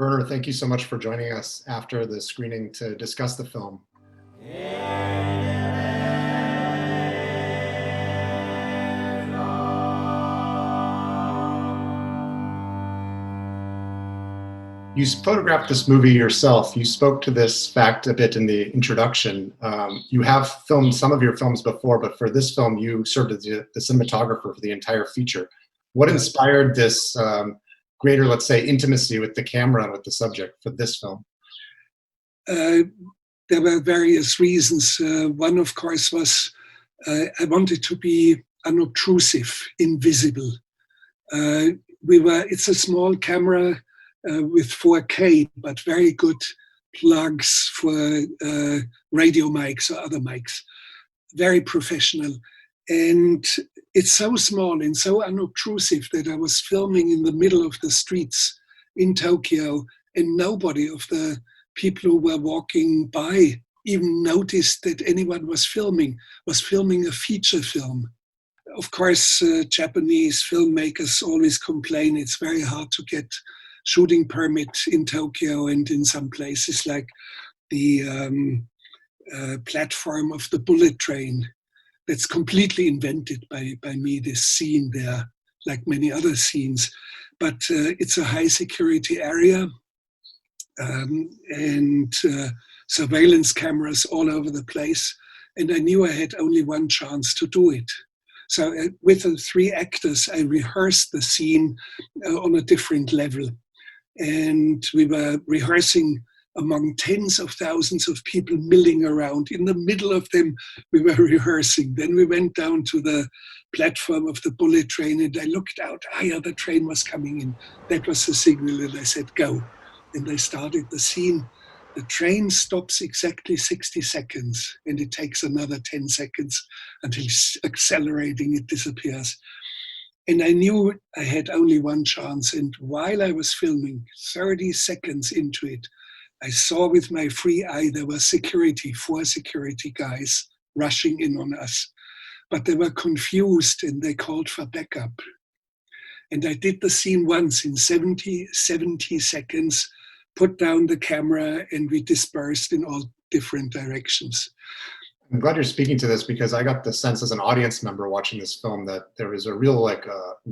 Werner, thank you so much for joining us after the screening to discuss the film. You photographed this movie yourself. You spoke to this fact a bit in the introduction. You have filmed some of your films before, but for this film, you served as the cinematographer for the entire feature. What inspired this greater, let's say, intimacy with the camera and with the subject for this film? There were various reasons. One, of course, was I wanted to be unobtrusive, invisible. It's a small camera with 4K, but very good plugs for radio mics or other mics. Very professional. And it's so small and so unobtrusive that I was filming in the middle of the streets in Tokyo, and nobody of the people who were walking by even noticed that anyone was filming a feature film. Of course, Japanese filmmakers always complain it's very hard to get shooting permit in Tokyo and in some places like the platform of the bullet train. That's completely invented by me, this scene there, like many other scenes. But it's a high security area and surveillance cameras all over the place. And I knew I had only one chance to do it. So with the 3 actors, I rehearsed the scene on a different level. And we were rehearsing among tens of thousands of people milling around. In the middle of them, we were rehearsing. Then we went down to the platform of the bullet train and I looked out. The train was coming in. That was the signal and I said, go. And I started the scene. The train stops exactly 60 seconds and it takes another 10 seconds until accelerating, it disappears. And I knew I had only one chance. And while I was filming, 30 seconds into it, I saw with my free eye there was 4 security guys rushing in on us. But they were confused and they called for backup. And I did the scene once in 70 seconds, put down the camera, and we dispersed in all different directions. I'm glad you're speaking to this because I got the sense as an audience member watching this film that there was a real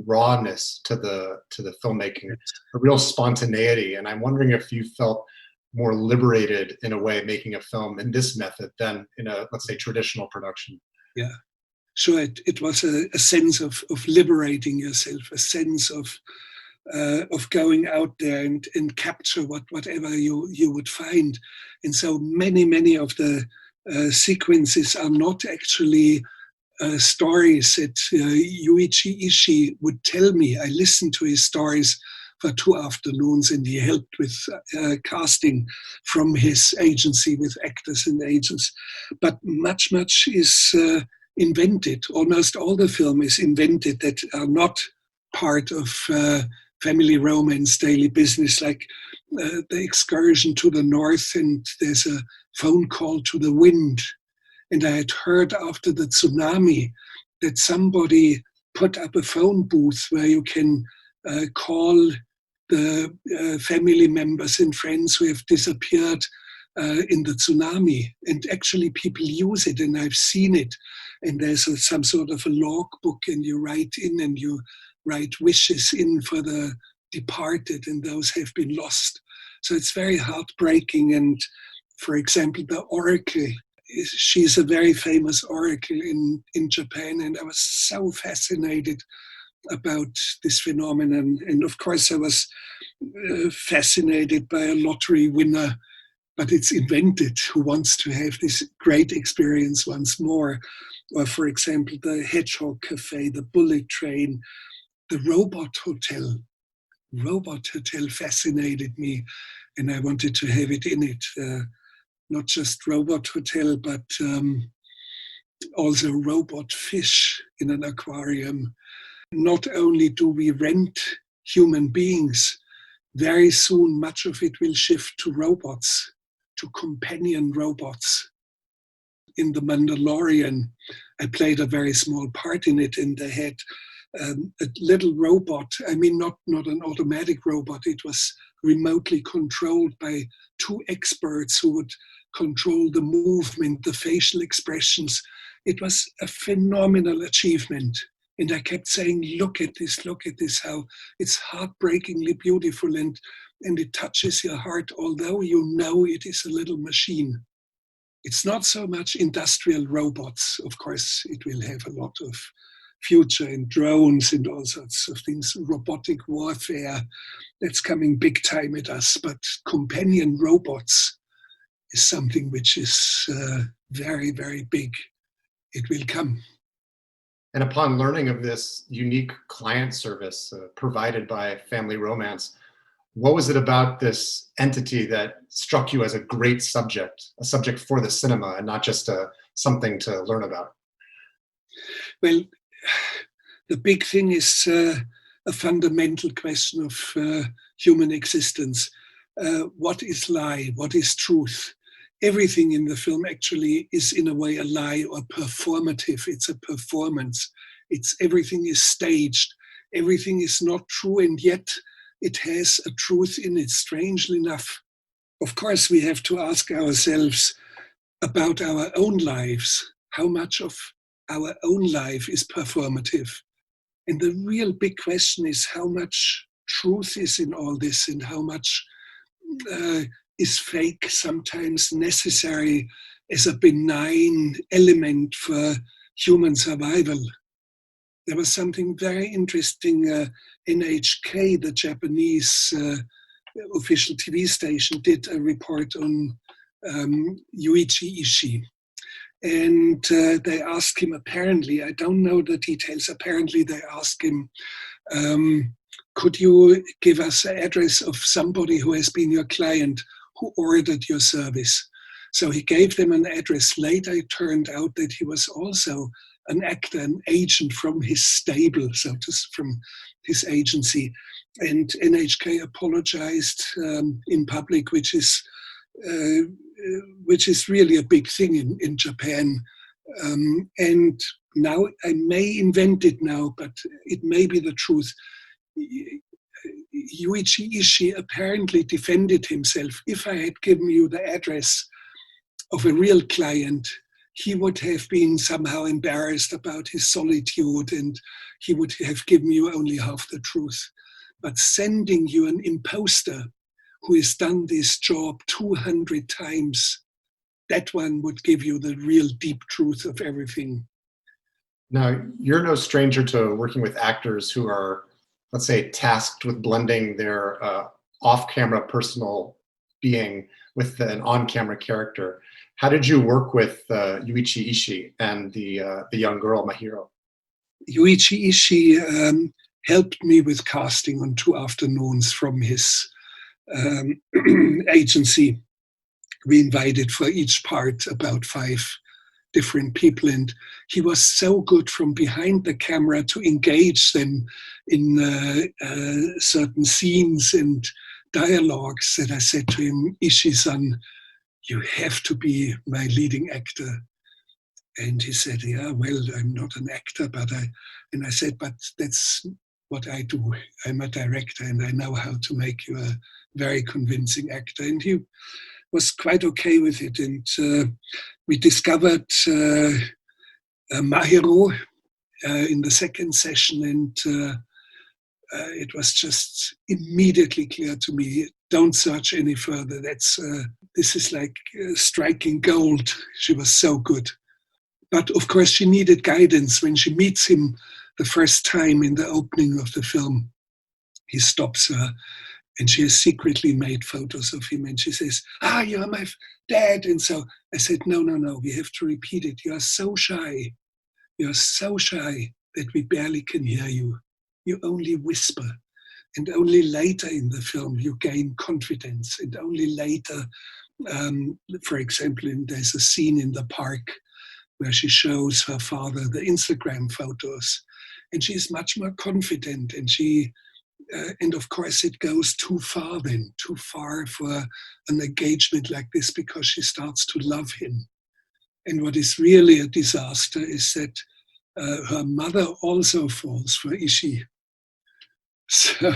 rawness to the filmmaking, a real spontaneity. And I'm wondering if you felt more liberated in a way making a film in this method than in a, let's say, traditional production. Yeah, sure. It was a sense of liberating yourself, a sense of going out there and capture whatever you would find. And so many of the sequences are not actually stories that Yuichi Ishii would tell me. I listened to his stories for 2 afternoons and he helped with casting from his agency with actors and agents. But much is invented. Almost all the film is invented that are not part of family romance daily business, like the excursion to the north and there's a phone call to the wind. And I had heard after the tsunami that somebody put up a phone booth where you can call the family members and friends who have disappeared in the tsunami. And actually people use it and I've seen it. And there's some sort of a logbook and you write in and you write wishes in for the departed and those have been lost. So it's very heartbreaking. And for example, the oracle, she's a very famous oracle in Japan. And I was so fascinated about this phenomenon. And of course I was fascinated by a lottery winner, but it's invented, who wants to have this great experience once more. Or for example, the Hedgehog Cafe, the bullet train, the robot hotel. Robot hotel fascinated me and I wanted to have it in it. Not just robot hotel, but also robot fish in an aquarium. Not only do we rent human beings, very soon much of it will shift to robots, to companion robots. In The Mandalorian, I played a very small part in it and they had a little robot. I mean, not an automatic robot. It was remotely controlled by two experts who would control the movement, the facial expressions. It was a phenomenal achievement. And I kept saying, look at this, how it's heartbreakingly beautiful and it touches your heart, although you know it is a little machine. It's not so much industrial robots. Of course, it will have a lot of future in drones and all sorts of things, robotic warfare, that's coming big time at us. But companion robots is something which is very, very big. It will come. And upon learning of this unique client service provided by Family Romance, what was it about this entity that struck you as a great subject, a subject for the cinema and not just something to learn about? Well, the big thing is a fundamental question of human existence. What is lie? What is truth? Everything in the film actually is in a way a lie or performative. It's a performance. Everything is staged. Everything is not true, and yet it has a truth in it, strangely enough. Of course, we have to ask ourselves about our own lives. How much of our own life is performative? And the real big question is how much truth is in all this and how much is fake sometimes necessary as a benign element for human survival. There was something very interesting. NHK, the Japanese official TV station, did a report on Yuichi Ishii. And they asked him, apparently, I don't know the details, apparently they asked him, could you give us an address of somebody who has been your client, who ordered your service? So he gave them an address. Later it turned out that he was also an actor, an agent from his stable, so just from his agency. And NHK apologized in public, which is really a big thing in Japan. And now, I may invent it now, but it may be the truth. Yuichi Ishii apparently defended himself. If I had given you the address of a real client, he would have been somehow embarrassed about his solitude and he would have given you only half the truth. But sending you an imposter who has done this job 200 times, that one would give you the real deep truth of everything. Now, you're no stranger to working with actors who are, let's say, tasked with blending their off-camera personal being with an on-camera character. How did you work with Yuichi Ishii and the young girl, Mahiro? Yuichi Ishii helped me with casting on 2 afternoons from his agency. We invited for each part about 5 different people, and he was so good from behind the camera to engage them in certain scenes and dialogues that I said to him, Ishii-san, you have to be my leading actor. And he said, yeah, well, I'm not an actor, and I said, but that's what I do. I'm a director and I know how to make you a very convincing actor. And he was quite okay with it. And we discovered Mahiro in the second session, and it was just immediately clear to me, don't search any further. This is like striking gold. She was so good. But of course, she needed guidance. When she meets him the first time in the opening of the film, he stops her and she has secretly made photos of him. And she says, you're my dad. And so I said, no, we have to repeat it. You are so shy. You're so shy that we barely can hear you. You only whisper. And only later in the film, you gain confidence. And only later, for example, there's a scene in the park where she shows her father the Instagram photos. And she's much more confident. And of course, it goes too far for an engagement like this, because she starts to love him. And what is really a disaster is that her mother also falls for Ishii. So,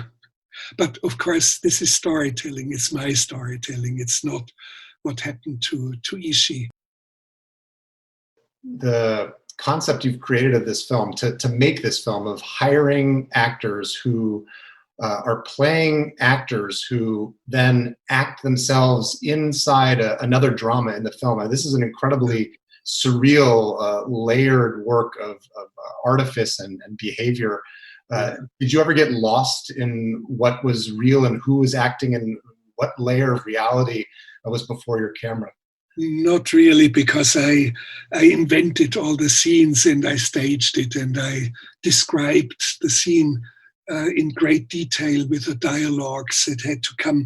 but of course, this is storytelling. It's my storytelling. It's not what happened to Ishii. The concept you've created of this film, to make this film, of hiring actors who are playing actors who then act themselves inside another drama in the film. This is an incredibly surreal, layered work of artifice and behavior. Did you ever get lost in what was real and who was acting and what layer of reality was before your camera? Not really, because I invented all the scenes and I staged it and I described the scene in great detail with the dialogues that had to come.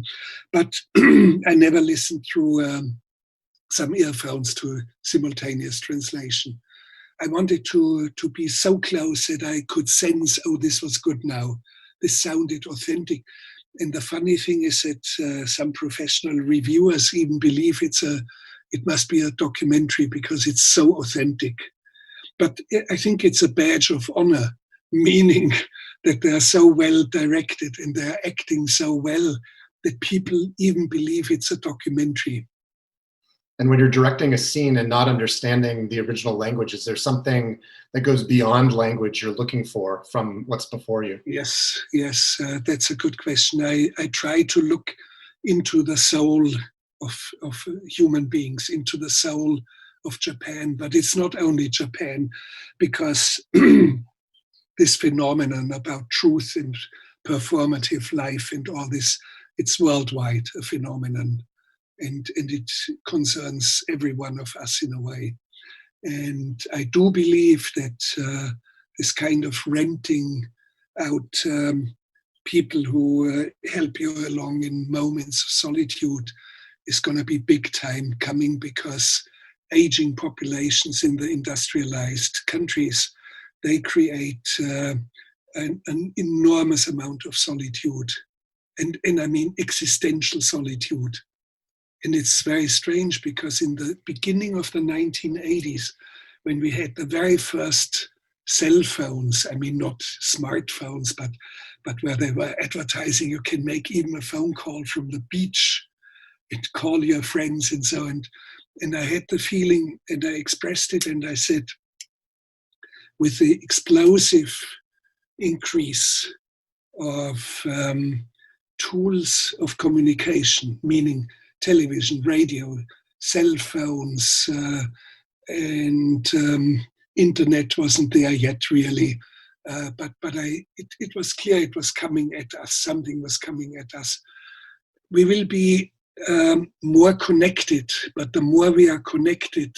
But I never listened through some earphones to simultaneous translation. I wanted to be so close that I could sense, oh, this was good now. This sounded authentic. And the funny thing is that some professional reviewers even believe it must be a documentary because it's so authentic. But I think it's a badge of honor, meaning that they're so well directed and they're acting so well that people even believe it's a documentary. And when you're directing a scene and not understanding the original language, is there something that goes beyond language you're looking for from what's before you? Yes, that's a good question. I try to look into the soul of human beings, into the soul of Japan, but it's not only Japan, because this phenomenon about truth and performative life and all this, it's worldwide a phenomenon. And it concerns every one of us in a way. And I do believe that this kind of renting out people who help you along in moments of solitude is going to be big time coming, because aging populations in the industrialized countries, they create an enormous amount of solitude. And I mean existential solitude. And it's very strange because in the beginning of the 1980s, when we had the very first cell phones, I mean, not smartphones, but where they were advertising, you can make even a phone call from the beach and call your friends and so on. And I had the feeling, and I expressed it, and I said, with the explosive increase of tools of communication, meaning television, radio, cell phones, and internet wasn't there yet really. But it was clear it was coming at us. Something was coming at us. We will be more connected, but the more we are connected,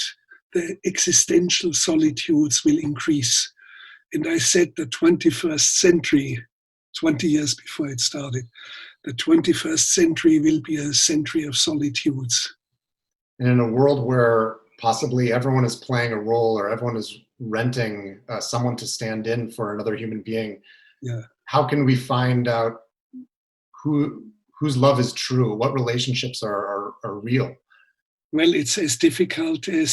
the existential solitudes will increase. And I said the 21st century, 20 years before it started, the 21st century will be a century of solitudes. And in a world where possibly everyone is playing a role or everyone is renting someone to stand in for another human being, how can we find out whose love is true? What relationships are real? Well, it's as difficult as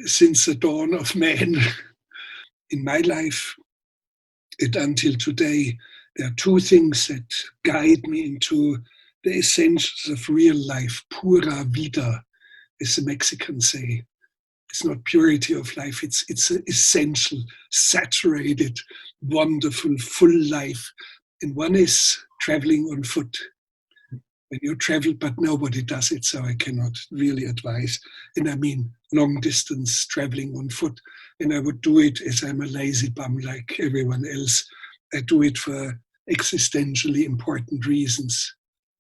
since the dawn of man. In my life, and until today, there are two things that guide me into the essentials of real life. Pura vida, as the Mexicans say. It's not purity of life, it's essential, saturated, wonderful, full life. And one is traveling on foot. When you travel, but nobody does it, so I cannot really advise. And I mean long distance traveling on foot. And I would do it as I'm a lazy bum like everyone else. I do it for existentially important reasons.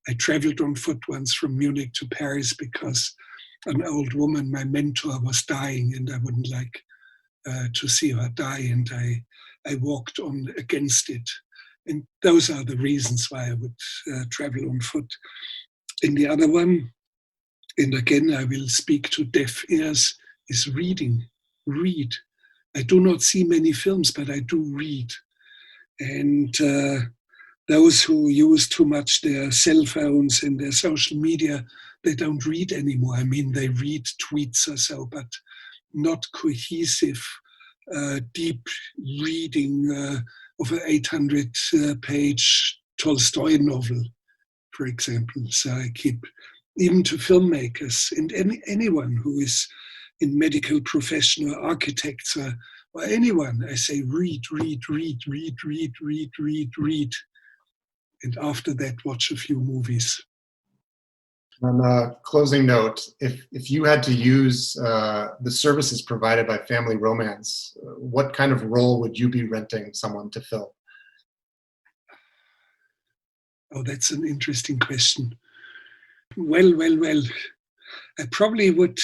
I traveled on foot once from Munich to Paris because an old woman, my mentor, was dying and I wouldn't like to see her die, and I walked on against it. And those are the reasons why I would travel on foot. And the other one, and again I will speak to deaf ears, is reading. Read. I do not see many films, but I do read. And those who use too much their cell phones and their social media, they don't read anymore. I mean, they read tweets or so, but not cohesive deep reading of an 800-page Tolstoy novel, for example. So I keep, even to filmmakers and anyone who is in medical profession or architects or anyone, I say read. And after that, watch a few movies. On a closing note, if you had to use the services provided by Family Romance, what kind of role would you be renting someone to fill? Oh, that's an interesting question. Well. I probably would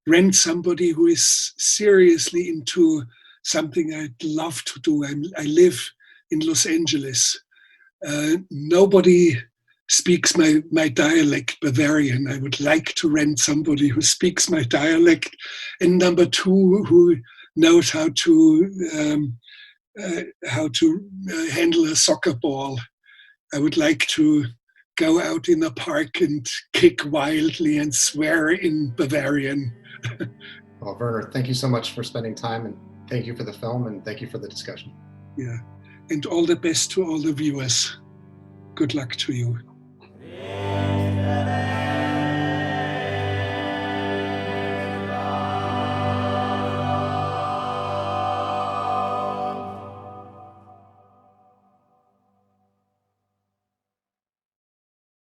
rent somebody who is seriously into something I'd love to do. I live in Los Angeles. Nobody speaks my dialect, Bavarian. I would like to rent somebody who speaks my dialect, and number two, who knows how to handle a soccer ball. I would like to go out in a park and kick wildly and swear in Bavarian. Well, Werner, thank you so much for spending time, and thank you for the film, and thank you for the discussion. Yeah, and all the best to all the viewers. Good luck to you.